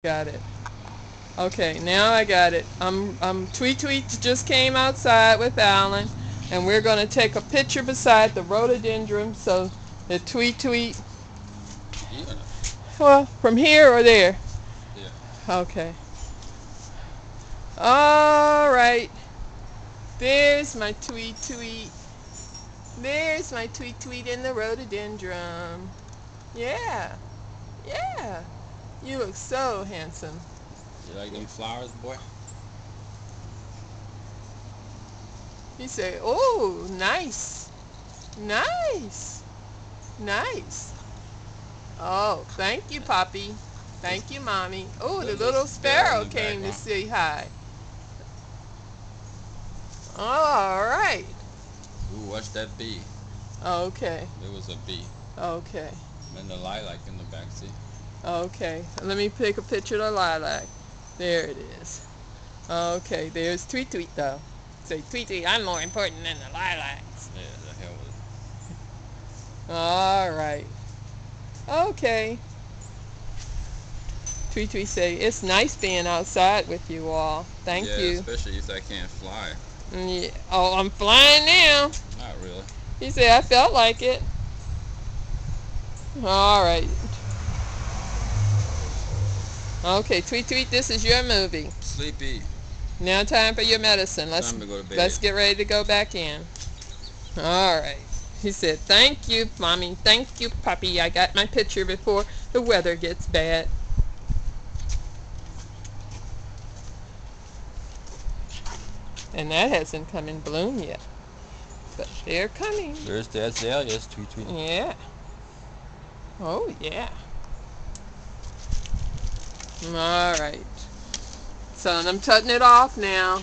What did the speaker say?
Got it. Okay, now I got it. Tweet just came outside with Alan, and we're gonna take a picture beside the rhododendron so the Tweet. Here. Well, from here or there? There. Okay. All right. There's my Tweet. There's my Tweet in the rhododendron. Yeah. Yeah. You look so handsome. You like them flowers, boy? You say, oh, nice. Nice. Nice. Oh, thank you, Poppy. Thank you, Mommy. Oh, the little sparrow came to say hi. All right. Ooh, what's that bee? Okay. There was a bee. Okay. And the lilac in the back seat. Okay. Let me take a picture of the lilac. There it is. Okay. There's Tweet though. Say, Tweet, I'm more important than the lilacs. Yeah, the hell with it. All right. Okay. Tweet say, it's nice being outside with you all. Thank you. Yeah, especially if I can't fly. Yeah. Oh, I'm flying now. Not really. He said, I felt like it. All right. Okay, Tweet, this is your movie. Sleepy. Now time for your medicine. Time to go to bed. Let's get ready to go back in. All right. He said, thank you, Mommy. Thank you, Puppy. I got my picture before the weather gets bad. And that hasn't come in bloom yet. But they're coming. There's the azaleas, Tweet. Yeah. Oh, yeah. All right. So I'm cutting it off now.